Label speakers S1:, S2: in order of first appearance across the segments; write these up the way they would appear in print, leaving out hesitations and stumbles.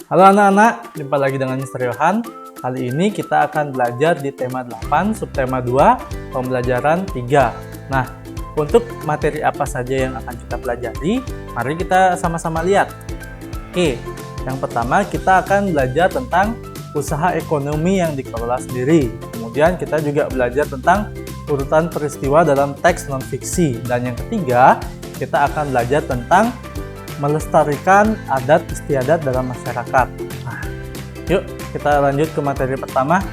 S1: Halo anak-anak, jumpa lagi dengan Mr. Yohan. Kali ini kita akan belajar di tema 8, subtema 2, pembelajaran 3. Nah, untuk materi apa saja yang akan kita pelajari, mari kita sama-sama lihat. Oke, yang pertama kita akan belajar tentang usaha ekonomi yang dikelola sendiri. Kemudian kita juga belajar tentang urutan peristiwa dalam teks non-fiksi. Dan yang ketiga, kita akan belajar tentang melestarikan adat istiadat dalam masyarakat. Nah, yuk kita lanjut ke materi pertama.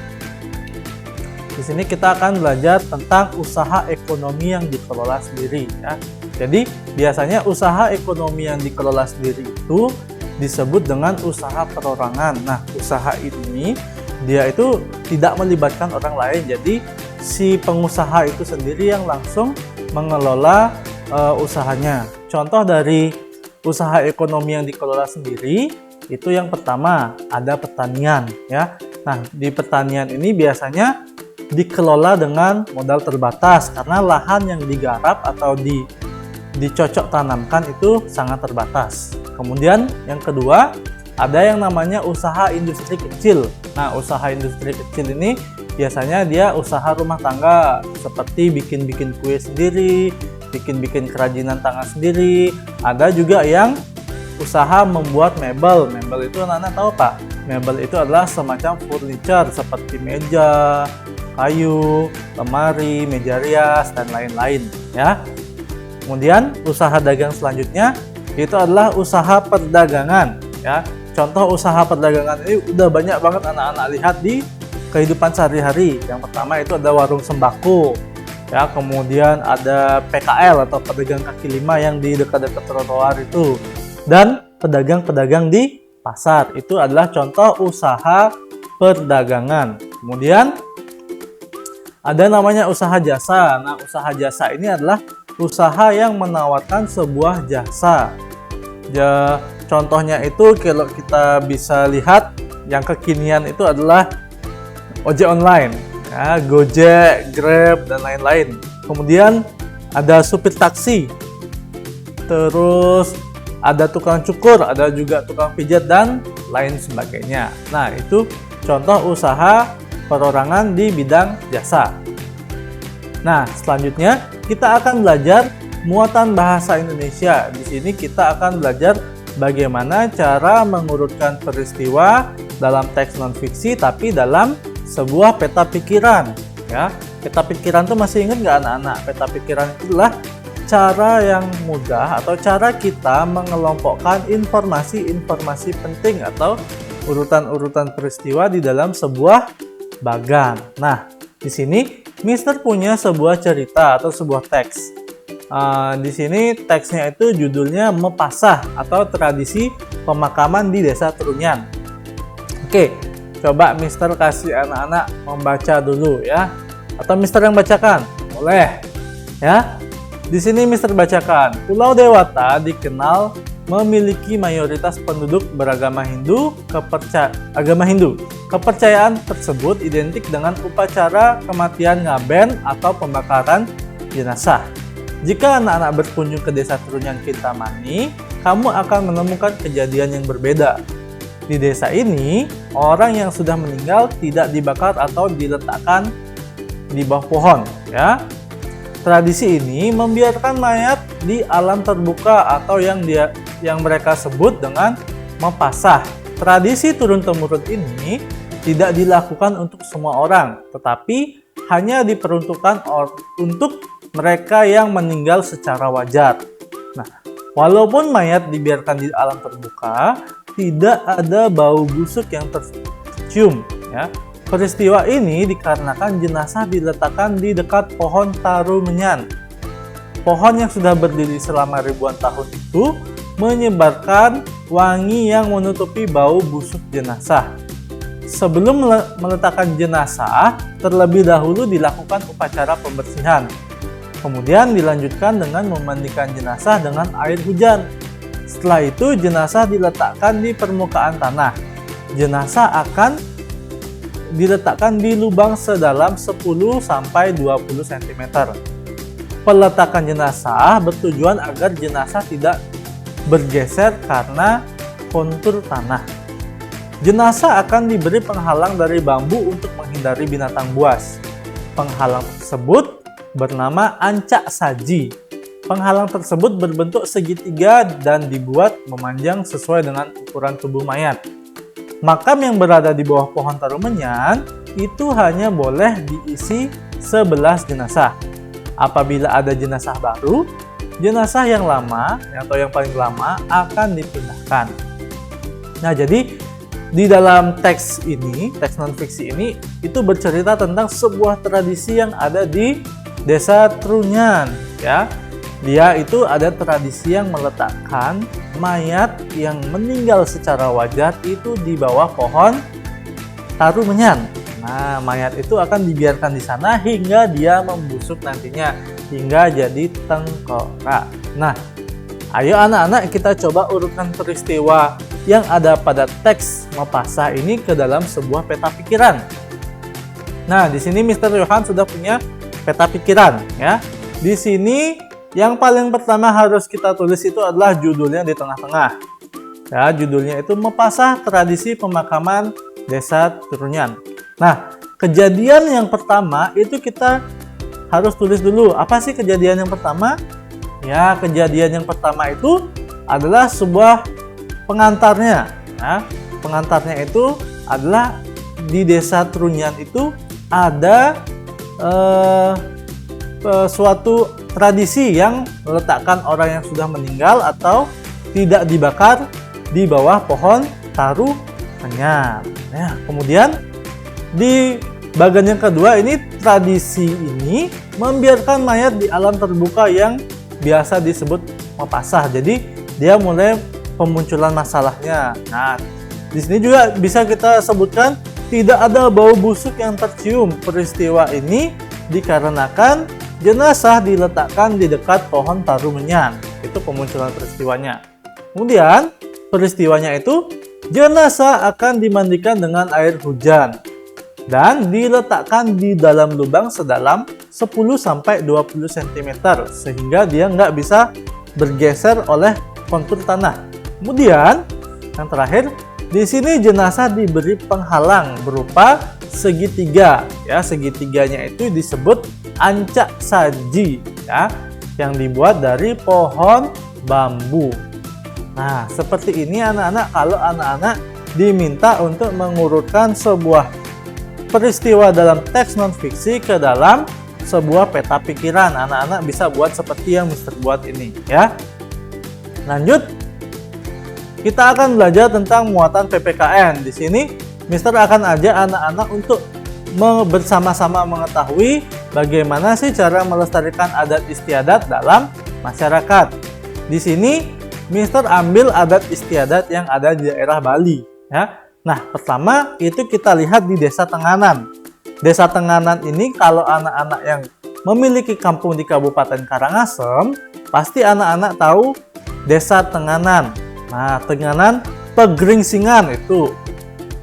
S1: Di sini kita akan belajar tentang usaha ekonomi yang dikelola sendiri ya. Jadi biasanya usaha ekonomi yang dikelola sendiri itu disebut dengan usaha perorangan. Nah, usaha ini dia itu tidak melibatkan orang lain. Jadi si pengusaha itu sendiri yang langsung mengelola usahanya. Contoh dari usaha ekonomi yang dikelola sendiri itu yang pertama ada pertanian ya. Nah, di pertanian ini biasanya dikelola dengan modal terbatas karena lahan yang digarap atau dicocok tanamkan itu sangat terbatas. Kemudian yang kedua ada yang namanya usaha industri kecil. Nah, usaha industri kecil ini biasanya dia usaha rumah tangga seperti bikin kue sendiri, bikin kerajinan tangan sendiri. Ada juga yang usaha membuat mebel. Mebel itu anak-anak tahu Pak? Mebel itu adalah semacam furniture seperti meja, kayu, lemari, meja rias, dan lain-lain ya. Kemudian usaha dagang selanjutnya itu adalah usaha perdagangan ya. Contoh usaha perdagangan ini udah banyak banget anak-anak lihat di kehidupan sehari-hari. Yang pertama itu ada warung sembako. Ya, kemudian ada PKL atau pedagang kaki lima yang di dekat-dekat trotoar itu, dan pedagang-pedagang di pasar itu adalah contoh usaha perdagangan. Kemudian ada namanya usaha jasa. Nah, usaha jasa ini adalah usaha yang menawarkan sebuah jasa. Ya, contohnya itu kalau kita bisa lihat yang kekinian itu adalah ojek online. Ya, Gojek, Grab, dan lain-lain. Kemudian ada supir taksi, terus ada tukang cukur, ada juga tukang pijat, dan lain sebagainya. Nah, itu contoh usaha perorangan di bidang jasa. Nah, selanjutnya kita akan belajar muatan bahasa Indonesia. Di sini kita akan belajar bagaimana cara mengurutkan peristiwa dalam teks non-fiksi tapi dalam sebuah peta pikiran ya. Peta pikiran tuh masih ingat nggak anak-anak? Peta pikiran itu adalah cara yang mudah atau cara kita mengelompokkan informasi-informasi penting atau urutan-urutan peristiwa di dalam sebuah bagan. Nah, di sini Mister punya sebuah cerita atau sebuah teks. Di sini teksnya itu judulnya Mepasah atau tradisi pemakaman di Desa Trunyan. Oke. Coba Mister kasih anak-anak membaca dulu ya. Atau Mister yang bacakan? Boleh. Ya. Di sini Mister bacakan. Pulau Dewata dikenal memiliki mayoritas penduduk beragama Hindu, agama Hindu. Kepercayaan tersebut identik dengan upacara kematian ngaben atau pembakaran jenazah. Jika anak-anak berkunjung ke Desa Trunyan Kintamani, kamu akan menemukan kejadian yang berbeda. Di desa ini, orang yang sudah meninggal tidak dibakar atau diletakkan di bawah pohon. Ya. Tradisi ini membiarkan mayat di alam terbuka atau yang mereka sebut dengan mepasah. Tradisi turun-temurun ini tidak dilakukan untuk semua orang, tetapi hanya diperuntukkan untuk mereka yang meninggal secara wajar. Nah, walaupun mayat dibiarkan di alam terbuka, tidak ada bau busuk yang tercium ya. Peristiwa ini dikarenakan jenazah diletakkan di dekat pohon tarumenyan. Pohon yang sudah berdiri selama ribuan tahun itu menyebarkan wangi yang menutupi bau busuk jenazah. Sebelum meletakkan jenazah, terlebih dahulu dilakukan upacara pembersihan. Kemudian dilanjutkan dengan memandikan jenazah dengan air hujan. Setelah itu jenazah diletakkan di permukaan tanah. Jenazah akan diletakkan di lubang sedalam 10-20 cm. Peletakan jenazah bertujuan agar jenazah tidak bergeser karena kontur tanah. jenazah akan diberi penghalang dari bambu untuk menghindari binatang buas. Penghalang tersebut bernama ancak saji. Penghalang tersebut berbentuk segitiga dan dibuat memanjang sesuai dengan ukuran tubuh mayat. Makam yang berada di bawah pohon tarumenyan itu hanya boleh diisi 11 jenazah. Apabila ada jenazah baru, jenazah yang lama atau yang paling lama akan dipindahkan. Nah, jadi di dalam teks ini, teks non-fiksi ini, itu bercerita tentang sebuah tradisi yang ada di Desa Trunyan, ya. Dia itu ada tradisi yang meletakkan mayat yang meninggal secara wajar itu di bawah pohon tarumenyan. Nah, mayat itu akan dibiarkan di sana hingga dia membusuk nantinya, hingga jadi tengkorak. Nah, ayo anak-anak kita coba urutkan peristiwa yang ada pada teks Mapasah ini ke dalam sebuah peta pikiran. Nah, di sini Mr. Yohan sudah punya peta pikiran, ya. Di sini yang paling pertama harus kita tulis itu adalah judulnya di tengah-tengah. Ya, judulnya itu Mapasah Tradisi Pemakaman Desa Trunyan. Nah, kejadian yang pertama itu kita harus tulis dulu. Apa sih kejadian yang pertama? Ya, kejadian yang pertama itu adalah sebuah pengantarnya. Nah, pengantarnya itu adalah di Desa Trunyan itu ada suatu tradisi yang meletakkan orang yang sudah meninggal atau tidak dibakar di bawah pohon tarumenyan. Nah, kemudian di bagian yang kedua ini tradisi ini membiarkan mayat di alam terbuka yang biasa disebut Mapasah. Jadi dia mulai pemunculan masalahnya. Nah, di sini juga bisa kita sebutkan tidak ada bau busuk yang tercium. Peristiwa ini dikarenakan jenazah diletakkan di dekat pohon tarumenyan. Itu pemunculan peristiwanya. Kemudian peristiwanya itu jenazah akan dimandikan dengan air hujan dan diletakkan di dalam lubang sedalam 10-20 cm sehingga dia nggak bisa bergeser oleh kontur tanah. Kemudian yang terakhir, di sini jenazah diberi penghalang berupa segitiga. Ya, segitiganya itu disebut ancak saji, ya, yang dibuat dari pohon bambu. Nah, seperti ini anak-anak, kalau anak-anak diminta untuk mengurutkan sebuah peristiwa dalam teks non-fiksi ke dalam sebuah peta pikiran, anak-anak bisa buat seperti yang Mister buat ini, ya. Lanjut, kita akan belajar tentang muatan PPKN. Di sini Mister akan ajak anak-anak untuk bersama-sama mengetahui bagaimana sih cara melestarikan adat istiadat dalam masyarakat. Di sini Mister ambil adat istiadat yang ada di daerah Bali, ya. Nah, pertama itu kita lihat di Desa Tenganan. Desa Tenganan ini kalau anak-anak yang memiliki kampung di Kabupaten Karangasem, pasti anak-anak tahu Desa Tenganan. Nah, Tenganan Pegeringsingan itu.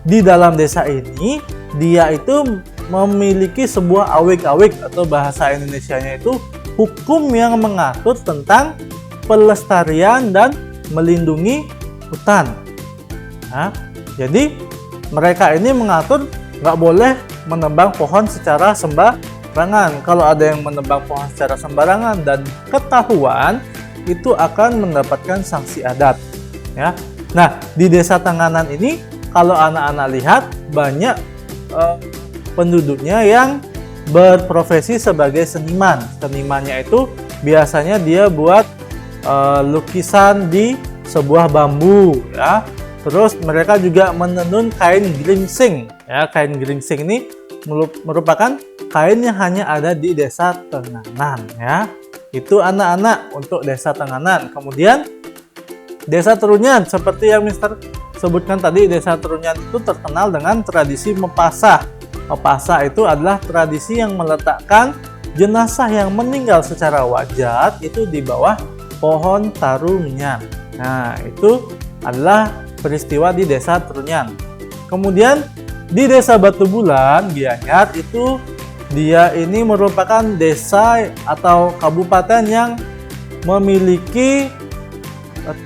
S1: Di dalam desa ini, dia itu memiliki sebuah awik-awik atau bahasa Indonesianya itu hukum yang mengatur tentang pelestarian dan melindungi hutan. Nah, jadi mereka ini mengatur nggak boleh menebang pohon secara sembarangan. Kalau ada yang menebang pohon secara sembarangan dan ketahuan, itu akan mendapatkan sanksi adat. Ya. Nah, di Desa Tenganan ini, kalau anak-anak lihat banyak penduduknya yang berprofesi sebagai seniman. Senimannya itu biasanya dia buat lukisan di sebuah bambu, ya. Terus mereka juga menenun kain geringsing, ya. Kain geringsing ini merupakan kain yang hanya ada di Desa Tenganan, ya. Itu anak-anak untuk Desa Tenganan. Kemudian Desa Trunyan, seperti yang Mister sebutkan tadi, Desa Trunyan itu terkenal dengan tradisi Mapasah. Mapasah itu adalah tradisi yang meletakkan jenazah yang meninggal secara wajar itu di bawah pohon tarumenyan. Nah, itu adalah peristiwa di Desa Trunyan. Kemudian di Desa Batu Bulan, Gianyar itu dia ini merupakan desa atau kabupaten yang memiliki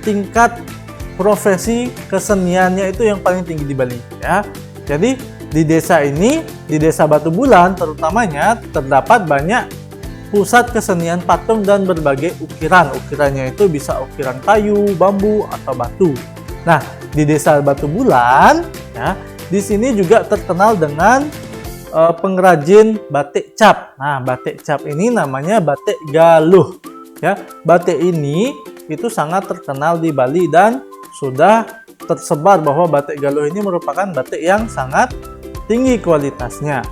S1: tingkat profesi keseniannya itu yang paling tinggi di Bali ya. Jadi di desa ini, di Desa Batu Bulan terutamanya terdapat banyak pusat kesenian patung dan berbagai ukiran. Ukirannya itu bisa ukiran kayu, bambu, atau batu. Nah, di Desa Batu Bulan ya, di sini juga terkenal dengan pengrajin batik cap. Nah, batik cap ini namanya batik galuh ya. Batik ini itu sangat terkenal di Bali dan sudah tersebar bahwa batik galuh ini merupakan batik yang sangat tinggi kualitasnya.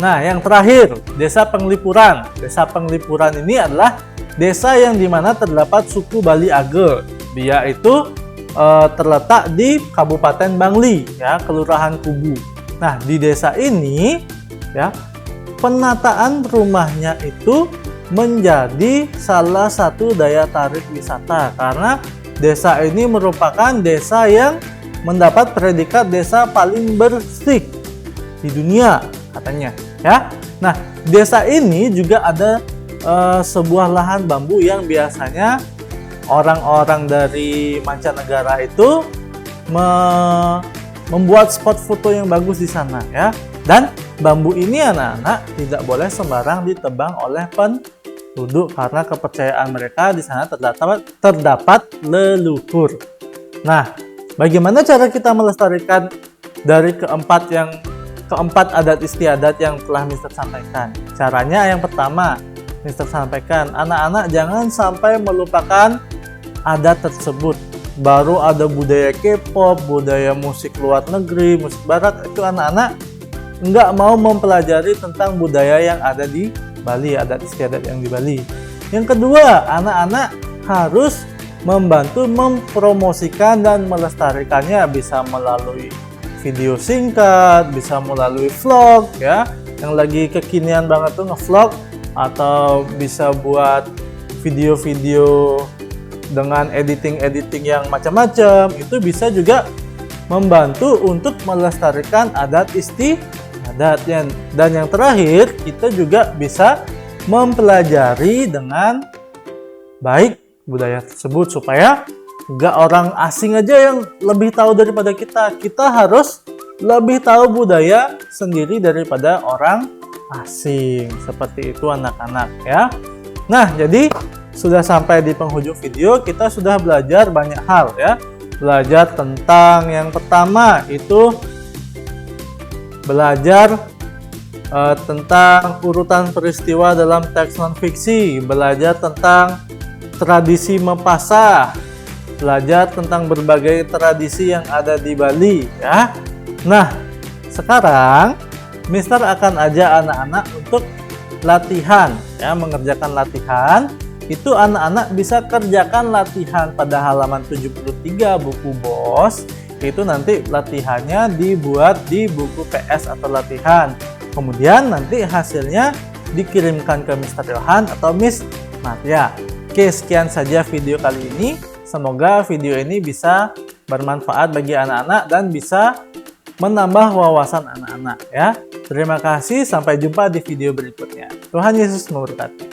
S1: Nah, yang terakhir, Desa Penglipuran. Desa Penglipuran ini adalah desa yang dimana terdapat suku Bali Age. Dia itu terletak di Kabupaten Bangli, ya, Kelurahan Kubu. Nah, di desa ini, ya, penataan rumahnya itu menjadi salah satu daya tarik wisata karena desa ini merupakan desa yang mendapat predikat desa paling bersih di dunia katanya ya. Nah, desa ini juga ada sebuah lahan bambu yang biasanya orang-orang dari mancanegara itu membuat spot foto yang bagus di sana ya. Dan bambu ini anak-anak tidak boleh sembarang ditebang oleh penduduk karena kepercayaan mereka di sana terdapat leluhur. Nah, bagaimana cara kita melestarikan dari keempat adat istiadat yang telah Mister sampaikan? Caranya yang pertama, Mister sampaikan, anak-anak jangan sampai melupakan adat tersebut. Baru ada budaya K-pop, budaya musik luar negeri, musik barat, itu anak-anak nggak mau mempelajari tentang budaya yang ada di Bali, adat istiadat yang di Bali. Yang kedua, anak-anak harus membantu mempromosikan dan melestarikannya, bisa melalui video singkat, bisa melalui vlog ya, yang lagi kekinian banget tuh nge-vlog, atau bisa buat video-video dengan editing yang macam-macam. Itu bisa juga membantu untuk melestarikan adat istiadat. Dan yang terakhir, kita juga bisa mempelajari dengan baik budaya tersebut supaya nggak orang asing aja yang lebih tahu daripada kita. Kita harus lebih tahu budaya sendiri daripada orang asing. Seperti itu anak-anak ya. Nah, jadi sudah sampai di penghujung video, kita sudah belajar banyak hal ya. Belajar tentang yang pertama itu belajar tentang urutan peristiwa dalam teks non-fiksi, belajar tentang tradisi mempasah, belajar tentang berbagai tradisi yang ada di Bali ya. Nah, sekarang Mister akan ajak anak-anak untuk latihan ya, mengerjakan latihan. Itu anak-anak bisa kerjakan latihan pada halaman 73 buku BOS. Itu nanti latihannya dibuat di buku PS atau latihan. Kemudian nanti hasilnya dikirimkan ke Mr. Ilhan atau Miss Nadia. Oke, sekian saja video kali ini. Semoga video ini bisa bermanfaat bagi anak-anak dan bisa menambah wawasan anak-anak ya. Terima kasih, sampai jumpa di video berikutnya. Tuhan Yesus memberkati.